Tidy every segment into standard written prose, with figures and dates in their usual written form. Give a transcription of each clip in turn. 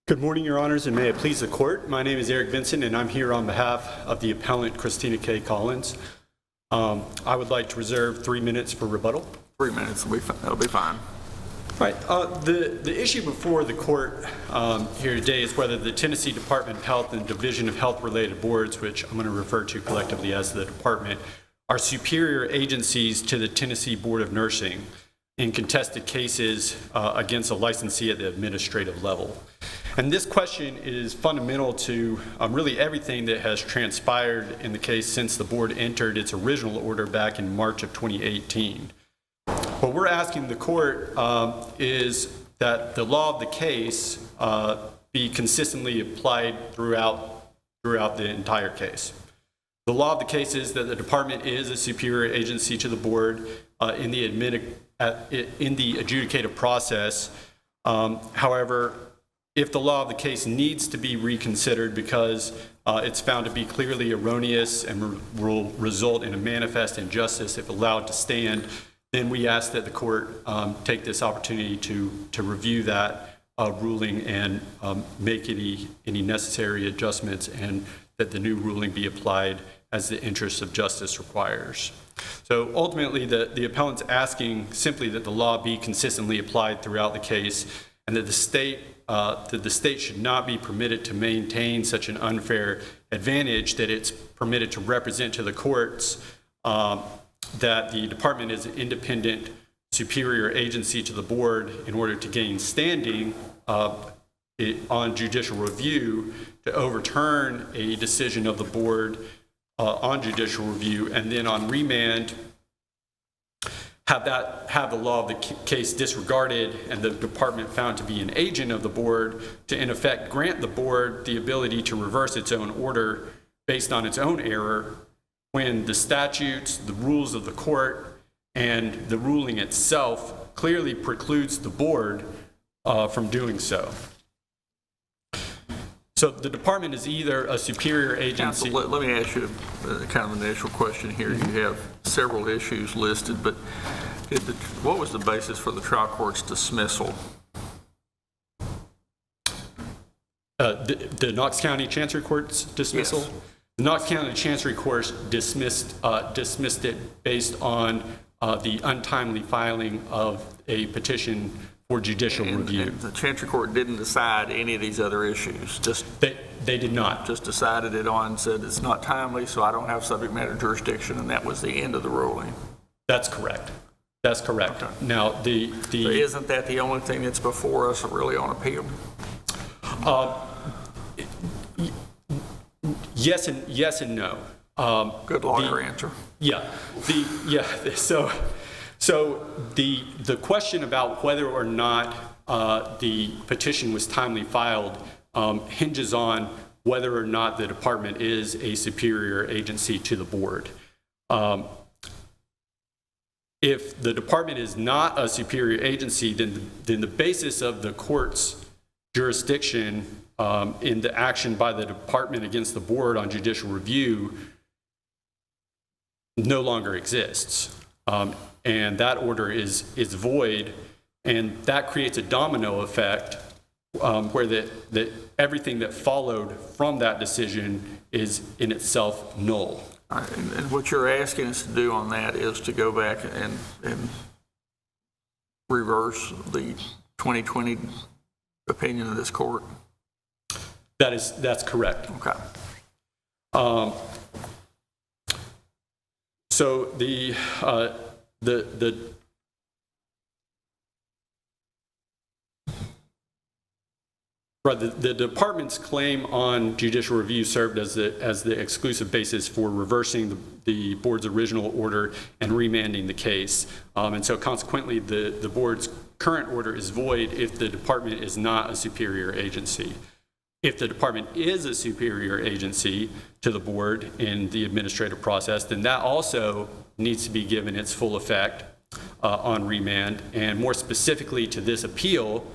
Good morning, Your Honors, and may it please the Court. My name is Eric Vincent, and I'm here on behalf of the appellant, Christina K. Collins. I would like to reserve 3 minutes for rebuttal. 3 minutes, that'll be fine. Right. The issue before the Court here today is whether the Tennessee Department of Health and Division of Health-Related Boards, which I'm going to refer to collectively as the Department, are superior agencies to the Tennessee Board of Nursing in contested cases against a licensee at the administrative level. And this question is fundamental to really everything that has transpired in the case since the board entered its original order back in March of 2018. What we're asking the court is that the law of the case be consistently applied throughout the entire case. The law of the case is that the department is a superior agency to the board in the adjudicative process. However, if the law of the case needs to be reconsidered because it's found to be clearly erroneous and will result in a manifest injustice if allowed to stand, then we ask that the court take this opportunity to review that ruling and make any necessary adjustments, and that the new ruling be applied as the interest of justice requires. So ultimately, the appellant's asking simply that the law be consistently applied throughout the case, and that the state should not be permitted to maintain such an unfair advantage that it's permitted to represent to the courts that the department is an independent superior agency to the board in order to gain standing on judicial review to overturn a decision of the board on judicial review, and then on remand have the law of the case disregarded and the department found to be an agent of the board to, in effect, grant the board the ability to reverse its own order based on its own error when the statutes, the rules of the court, and the ruling itself clearly precludes the board from doing so. So the department is either a superior agency. Counsel, let me ask you kind of an initial question here. You have several issues listed, but what was the basis for the trial court's dismissal? The Knox County Chancery Court's dismissal? Yes. The Knox County Chancery Court dismissed it based on the untimely filing of a petition for judicial review. And the Chancery Court didn't decide any of these other issues? They did not. Just decided it on, said it's not timely, so I don't have subject matter jurisdiction, and that was the end of the ruling? That's correct. That's correct. Okay. Now, so isn't that the only thing that's before us really on appeal? Yes and no. Good lawyer answer. Yeah. So the question about whether or not the petition was timely filed hinges on whether or not the department is a superior agency to the board. If the department is not a superior agency, then the basis of the court's jurisdiction in the action by the department against the board on judicial review no longer exists. And that order is void, and that creates a domino effect where everything that followed from that decision is in itself null. All right, and what you're asking us to do on that is to go back and reverse the 2020 opinion of this court? That's correct. Okay. So the department's claim on judicial review served as the exclusive basis for reversing the board's original order and remanding the case. And so consequently, the board's current order is void if the department is not a superior agency. If the department is a superior agency to the board in the administrative process, then that also needs to be given its full effect on remand. And more specifically to this appeal,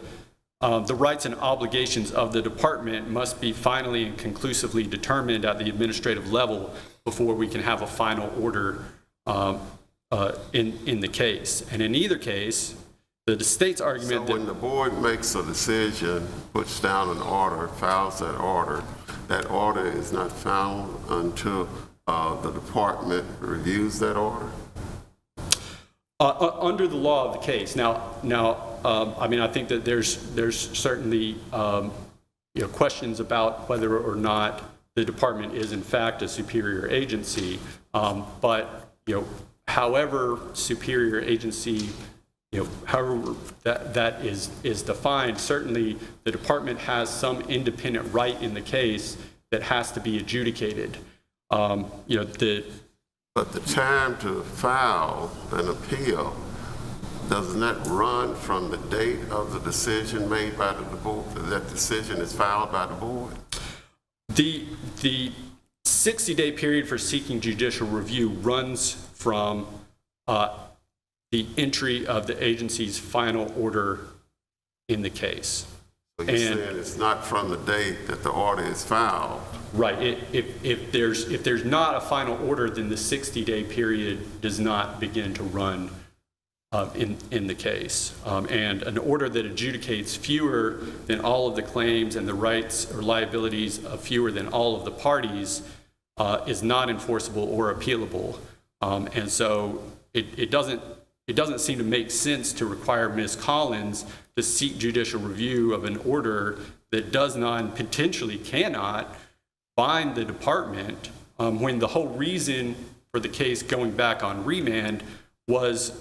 the rights and obligations of the department must be finally and conclusively determined at the administrative level before we can have a final order in the case. And in either case, The state's So argument when the board makes a decision, puts down an order, files that order is not found until the department reviews that order? under the law of the case. Now, I mean, I think that there's certainly questions about whether or not the department is in fact a superior agency, but however superior agency, however that is defined, certainly the department has some independent right in the case that has to be adjudicated. But the time to file an appeal, doesn't that run from the date of the decision made by the board, that decision is filed by the board? The 60-day period for seeking judicial review runs from the entry of the agency's final order in the case. So you're saying it's not from the date that the order is filed? Right. If there's not a final order, then the 60-day period does not begin to run in the case. And an order that adjudicates fewer than all of the claims and the rights or liabilities of fewer than all of the parties is not enforceable or appealable. And so it doesn't seem to make sense to require Ms. Collins to seek judicial review of an order that does not and potentially cannot bind the department when the whole reason for the case going back on remand was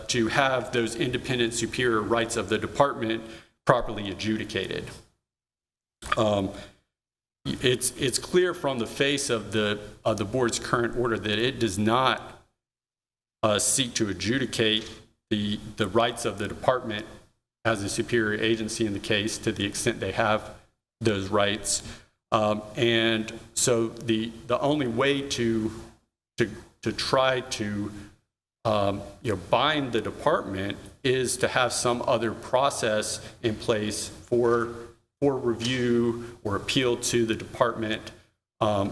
to have those independent superior rights of the department properly adjudicated. It's clear from the face of the board's current order that it does not seek to adjudicate the rights of the department as a superior agency in the case to the extent they have those rights. And so the only way to try to bind the department is to have some other process in place for review or appeal to the department, for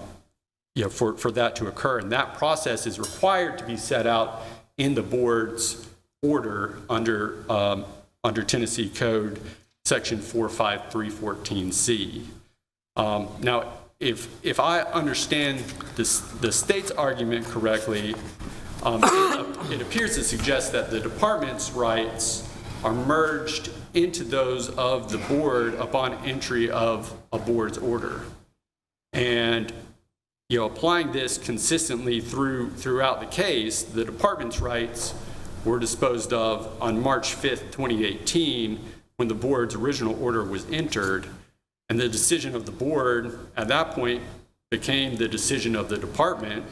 that to occur. And that process is required to be set out in the board's order under Tennessee Code Section 45314C. Now, if I understand the state's argument correctly, it appears to suggest that the department's rights are merged into those of the board upon entry of a board's order. And applying this consistently throughout the case, the department's rights were disposed of on March 5th, 2018, when the board's original order was entered. And the decision of the board at that point became the decision of the department.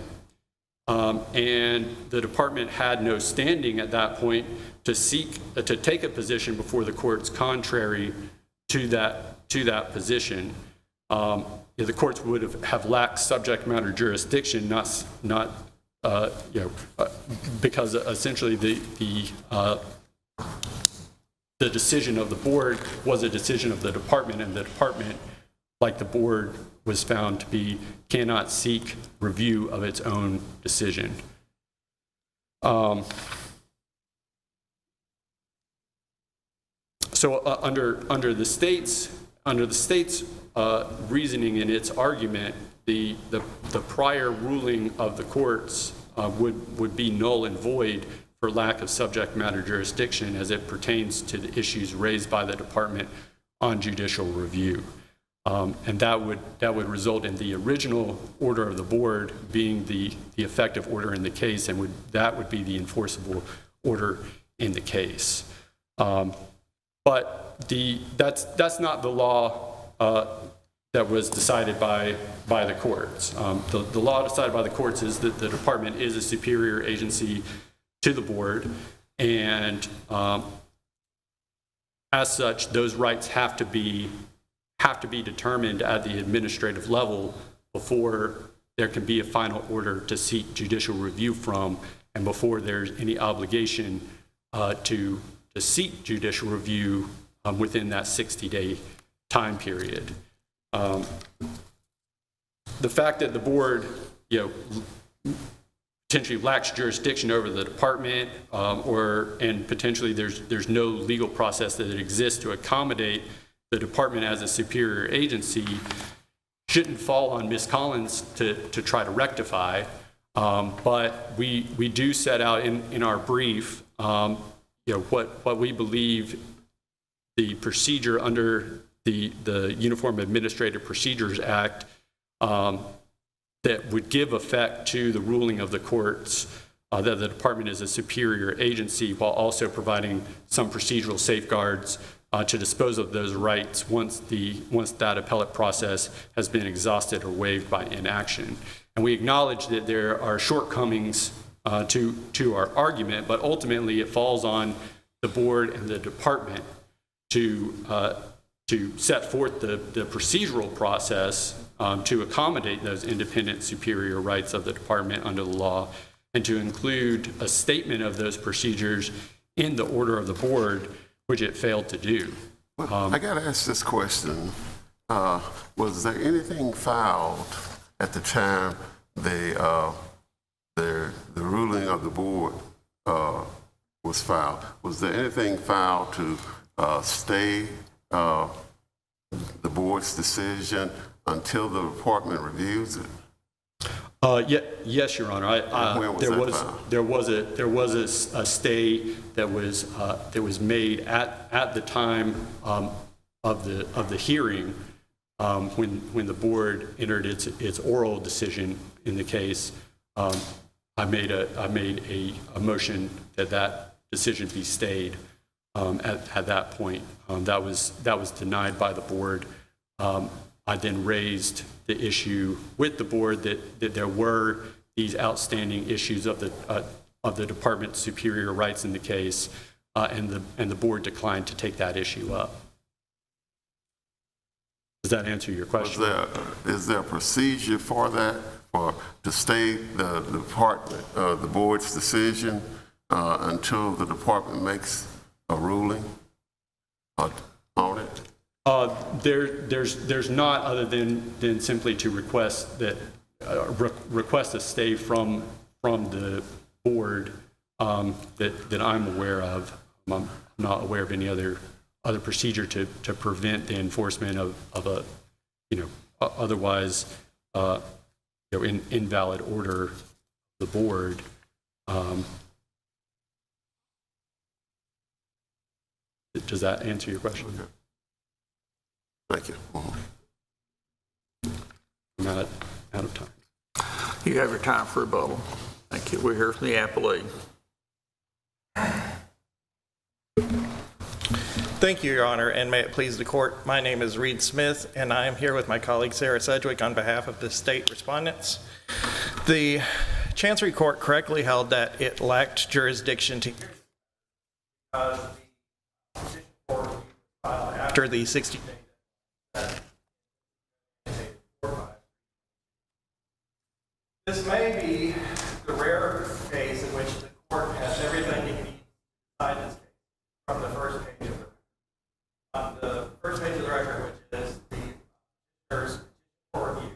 And the department had no standing at that point to take a position before the courts contrary to that position. The courts would have lacked subject matter jurisdiction, not because essentially the decision of the board was a decision of the department, and the department, like the board, was found to be cannot seek review of its own decision. So under the state's reasoning in its argument, the prior ruling of the courts would be null and void for lack of subject matter jurisdiction as it pertains to the issues raised by the department on judicial review. And that would result in the original order of the board being the effective order in the case, and that would be the enforceable order in the case. But that's not the law that was decided by the courts. The law decided by the courts is that the department is a superior agency to the board, and as such, those rights have to be determined at the administrative level before there can be a final order to seek judicial review from, and before there's any obligation to seek judicial review within that 60-day time period. The fact that the board, potentially lacks jurisdiction over the department, and potentially there's no legal process that exists to accommodate the department as a superior agency, shouldn't fall on Ms. Collins to try to rectify. But we do set out in our brief, what we believe the procedure under the Uniform Administrative Procedures Act that would give effect to the ruling of the courts that the department is a superior agency, while also providing some procedural safeguards to dispose of those rights once that appellate process has been exhausted or waived by inaction. And we acknowledge that there are shortcomings to our argument, but ultimately it falls on the board and the department to set forth the procedural process to accommodate those independent superior rights of the department under the law, and to include a statement of those procedures in the order of the board, which it failed to do. Well, I got to ask this question. Was there anything filed at the time the ruling of the board was filed? Was there anything filed to stay the board's decision until the department reviews it? Yes, Your Honor. When was that filed? There was a stay that was made at the time of the hearing when the board entered its oral decision in the case. I made a motion that decision be stayed at that point. That was denied by the board. I then raised the issue with the board that there were these outstanding issues of the department's superior rights in the case, and the board declined to take that issue up. Does that answer your question? Is there a procedure for that, to stay the department, the board's decision until the department makes a ruling on it? There's not, other than simply to request that request a stay from the board that I'm aware of. I'm not aware of any other procedure to prevent the enforcement of a otherwise invalid order of the board. Does that answer your question? Okay. Thank you. I'm out of time. You have your time for rebuttal. Thank you. We're here from the appellate. Thank you, Your Honor, and may it please the court. My name is Reed Smith, and I am here with my colleague Sarah Sedgwick on behalf of the state respondents. The Chancery Court correctly held that it lacked jurisdiction to after the 60 days. This may be the rare case in which the court has everything it needs to decide this case from the first page of the record. The first page of the record, which is the petitioner's for review,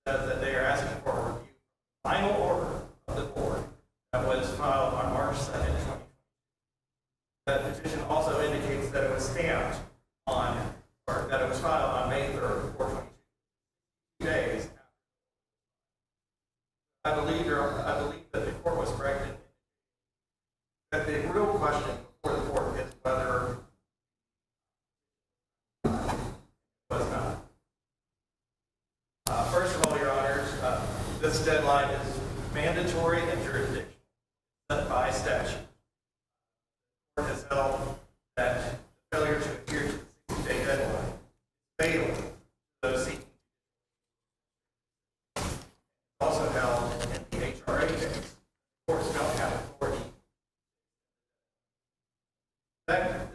says that they are asking for a review. Final order of the board that was filed on March 2nd, 2020. That petition also indicates that it was stamped on, or that it was filed on May 3rd, 422. 2 days. I believe that the court was correct in that the real question before the court is whether it was not. First of all, Your Honors, this deadline is mandatory and jurisdictional, set by statute. The court has held that failure to adhere to the 60-day deadline is fatal to those seeking. Also held in the HRA case, courts don't have authority.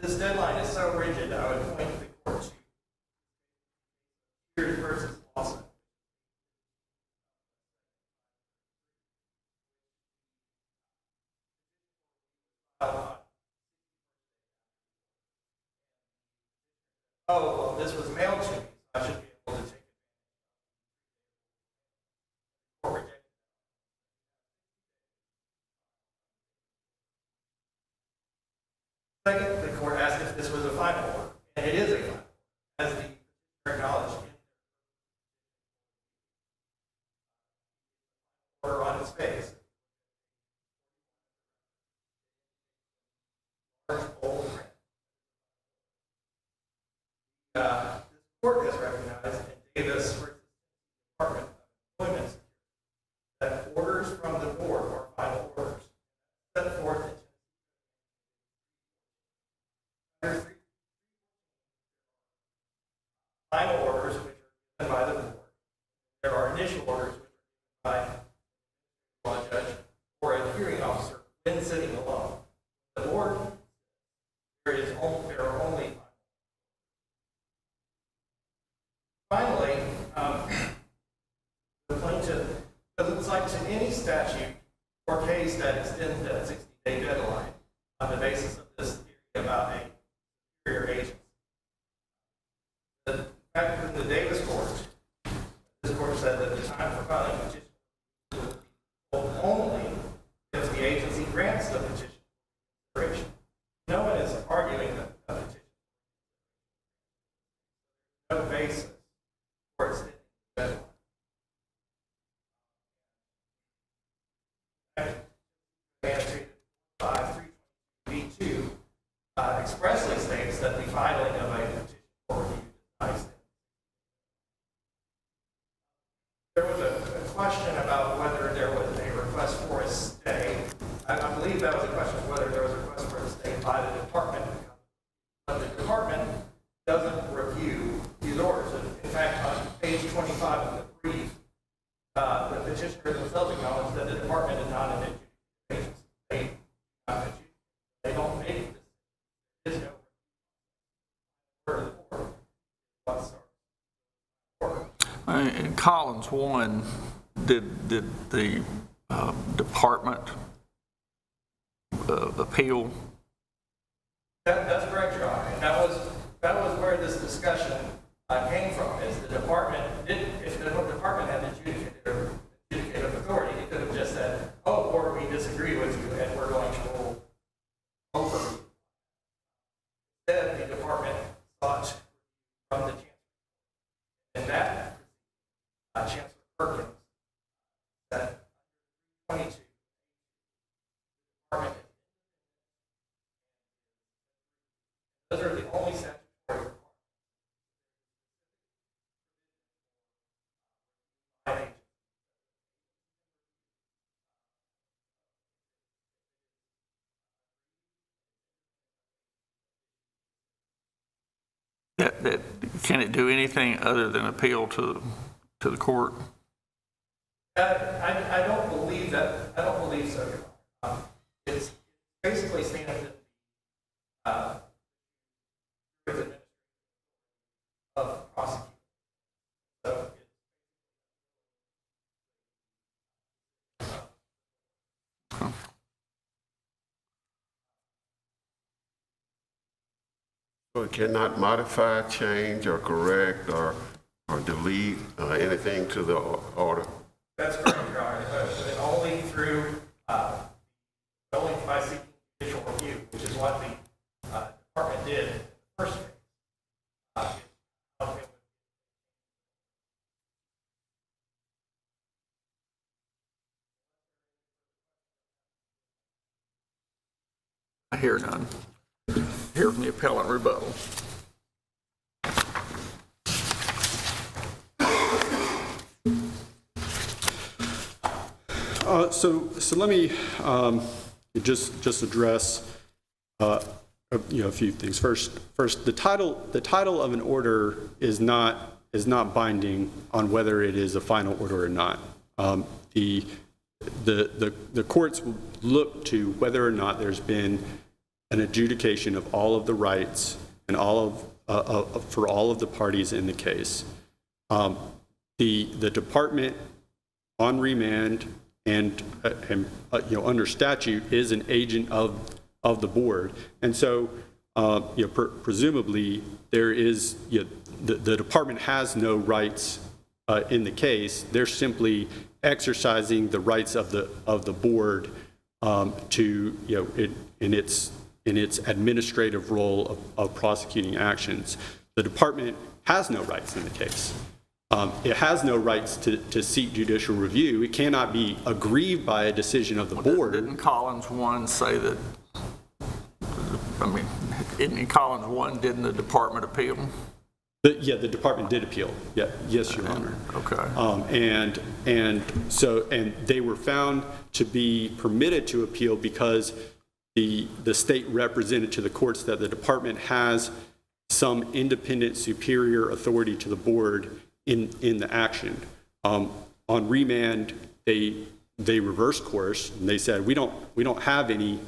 This deadline is so rigid, I would point the court to Spears versus Lawson. Oh, well, this was mailed to me, so I should be able to take it. Second, the court asked if this was a final order, and it is a final, as the acknowledged order on its face. Large bold print. This court has recognized in Davis versus Department of Employment Security that orders from the board are final orders set forth in Under 3 final orders which are given by the board. There are initial orders which are given by a judge or a hearing officer when sitting alone. The board, there are only finally, the plaintiff doesn't cite to any statute or case that extends that 60-day deadline on the basis of this theory about a superior agency. The fact that in the Davis court, this court said that the time for filing a petition will only if the agency grants the petition consideration. No one is arguing that a petition no basis for extending the deadline. B2 expressly states that the filing of a petition for review does not extend. There was a question about whether there was a request for a stay. I believe that was a question of whether there was a request for a stay by the department. But the department doesn't review these orders. In fact, on page 25 of the brief, the petitioners themselves acknowledge that the department is not an agency. They don't make this. There is no order of the board. What's our order? In Collins 1, did the department appeal? That's correct, Your Honor. And that was where this discussion came from. Is the department if the department had adjudicative authority, it could have just said, "Oh, or we disagree with you, and we're going to rule over." Instead, the department sought from the chancellor, and that Chancellor Perkins said, "22." Department. Those are the only statutory requirements. Can it do anything other than appeal to the court? I don't believe that. I don't believe so. It's basically standing of prosecution. So So it cannot modify, change, or correct, or delete anything to the order? that's correct, Your Honor. But only through, only by seeking judicial review, which is what the department did in the first case. I hear none. Hear from the appellant rebuttal. So let me just address a few things. First, the title of an order is not binding on whether it is a final order or not. The courts will look to whether or not there's been an adjudication of all of the rights and for all of the parties in the case. The department on remand and under statute is an agent of the board, and so presumably there is the department has no rights in the case. They're simply exercising the rights of the board to in its in its administrative role of prosecuting actions. The department has no rights in the case. It has no rights to seek judicial review. It cannot be aggrieved by a decision of the board. Didn't Collins 1 say that, I mean, in Collins 1, didn't the department appeal? Yeah, the department did appeal. Yeah, yes, Your Honor. Okay. And they were found to be permitted to appeal because the state represented to the courts that the department has some independent superior authority to the board in the action. On remand, they reversed course and they said we don't have any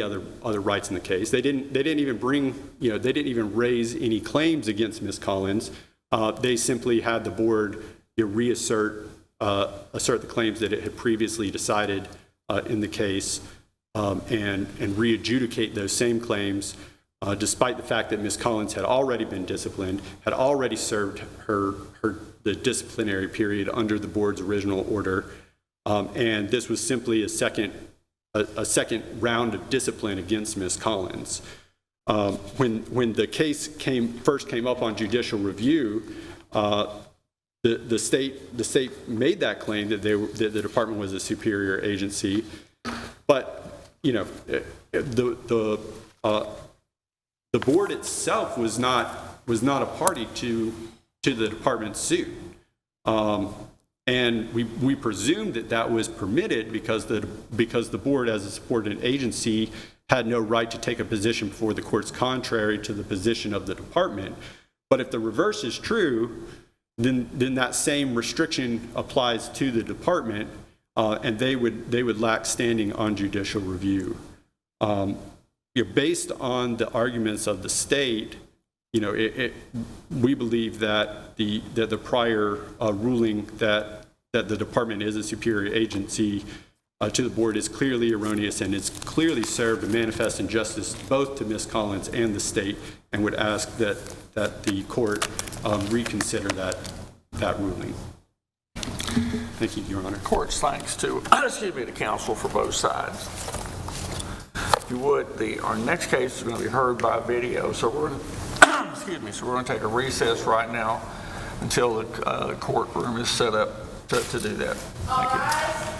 other rights in the case. They didn't even bring, they didn't even raise any claims against Ms. Collins. They simply had the board assert the claims that it had previously decided in the case and re-adjudicate those same claims, despite the fact that Ms. Collins had already been disciplined, had already served the disciplinary period under the board's original order, and this was simply a second round of discipline against Ms. Collins. When the case first came up on judicial review, the state made that claim that the department was a superior agency, but the board itself was not a party to the department's suit. And we presumed that was permitted because the board, as a subordinate agency, had no right to take a position before the courts contrary to the position of the department. But if the reverse is true, then that same restriction applies to the department, and they would lack standing on judicial review. Based on the arguments of the state, we believe that the prior ruling that the department is a superior agency to the board is clearly erroneous and it's clearly served a manifest injustice both to Ms. Collins and the state, and would ask that the court reconsider that ruling. Thank you, Your Honor. Court's thanks to, the counsel for both sides. If you would, our next case is going to be heard by video, so we're going to take a recess right now until the courtroom is set up to do that. Thank you.